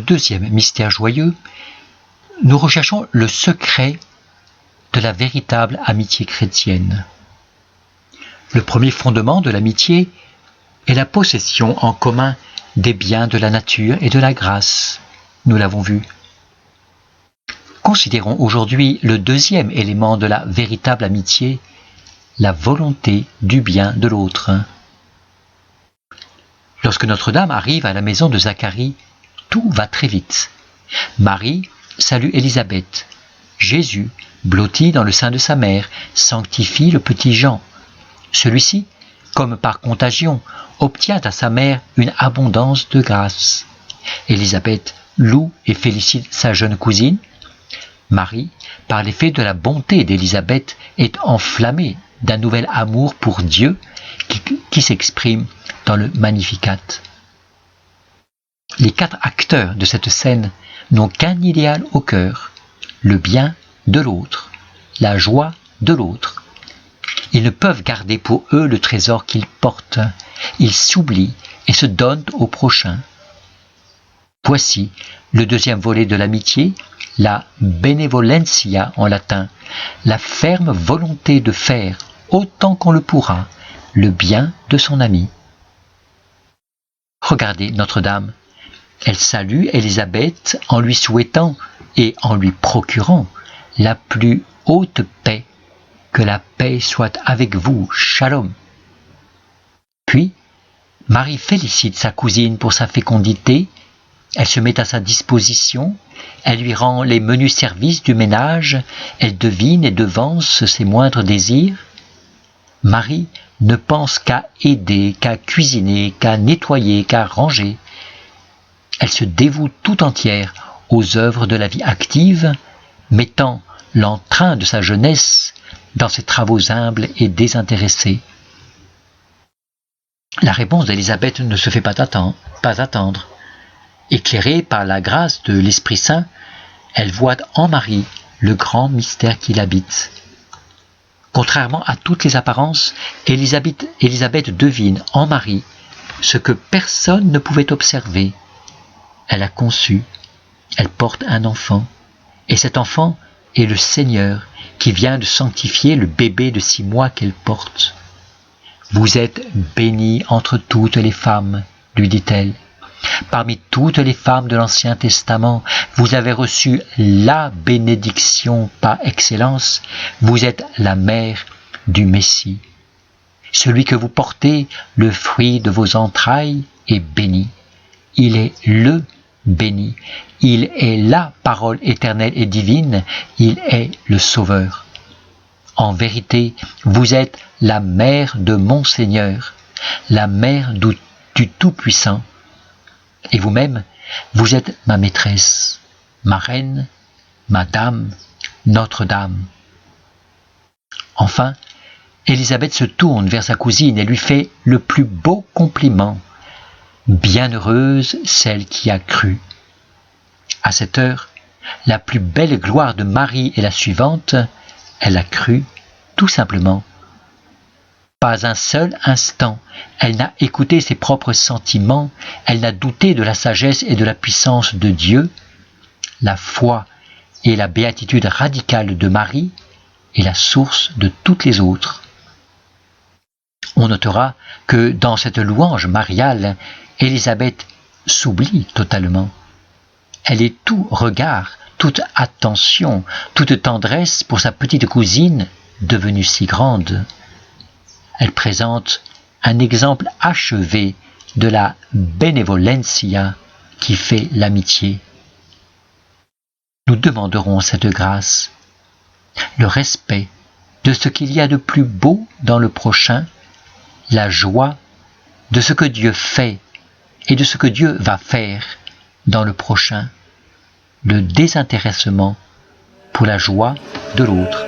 deuxième mystère joyeux, nous recherchons le secret de la véritable amitié chrétienne. Le premier fondement de l'amitié est la possession en commun des biens de la nature et de la grâce. Nous l'avons vu. Considérons aujourd'hui le deuxième élément de la véritable amitié, la volonté du bien de l'autre. Lorsque Notre-Dame arrive à la maison de Zacharie, tout va très vite. Marie salue Élisabeth. Jésus, blotti dans le sein de sa mère, sanctifie le petit Jean. Celui-ci, comme par contagion, obtient à sa mère une abondance de grâce. Élisabeth loue et félicite sa jeune cousine. Marie, par l'effet de la bonté d'Élisabeth, est enflammée d'un nouvel amour pour Dieu qui s'exprime dans le Magnificat. Les 4 acteurs de cette scène n'ont qu'un idéal au cœur, le bien de l'autre, la joie de l'autre. Ils ne peuvent garder pour eux le trésor qu'ils portent. Ils s'oublient et se donnent au prochain. Voici le deuxième volet de l'amitié, la benevolentia en latin, la ferme volonté de faire, autant qu'on le pourra, le bien de son ami. Regardez Notre-Dame. Elle salue Élisabeth en lui souhaitant et en lui procurant la plus haute paix. Que la paix soit avec vous, Shalom. Puis, Marie félicite sa cousine pour sa fécondité. Elle se met à sa disposition. Elle lui rend les menus services du ménage. Elle devine et devance ses moindres désirs. Marie ne pense qu'à aider, qu'à cuisiner, qu'à nettoyer, qu'à ranger. Elle se dévoue tout entière aux œuvres de la vie active, mettant l'entrain de sa jeunesse dans ses travaux humbles et désintéressés. La réponse d'Élisabeth ne se fait pas attendre. Éclairée par la grâce de l'Esprit Saint, elle voit en Marie le grand mystère qui l'habite. Contrairement à toutes les apparences, Élisabeth devine en Marie ce que personne ne pouvait observer. Elle a conçu, elle porte un enfant, et cet enfant est le Seigneur qui vient de sanctifier le bébé de 6 mois qu'elle porte. « Vous êtes bénie entre toutes les femmes, lui dit-elle. Parmi toutes les femmes de l'Ancien Testament, vous avez reçu la bénédiction par excellence. Vous êtes la mère du Messie. Celui que vous portez, le fruit de vos entrailles, est béni. Il est le béni. Il est la parole éternelle et divine. Il est le Sauveur. En vérité, vous êtes la mère de mon Seigneur, la mère du Tout-Puissant. Et vous-même, vous êtes ma maîtresse, ma reine, ma dame, Notre-Dame. » Enfin, Élisabeth se tourne vers sa cousine et lui fait le plus beau compliment. Bienheureuse celle qui a cru. À cette heure, la plus belle gloire de Marie est la suivante. Elle a cru, tout simplement. Pas un seul instant, elle n'a écouté ses propres sentiments, elle n'a douté de la sagesse et de la puissance de Dieu. La foi et la béatitude radicale de Marie est la source de toutes les autres. On notera que dans cette louange mariale, Élisabeth s'oublie totalement. Elle est tout regard, toute attention, toute tendresse pour sa petite cousine devenue si grande. Elle présente un exemple achevé de la benevolentia qui fait l'amitié. Nous demanderons cette grâce, le respect de ce qu'il y a de plus beau dans le prochain, la joie de ce que Dieu fait et de ce que Dieu va faire dans le prochain, le désintéressement pour la joie de l'autre.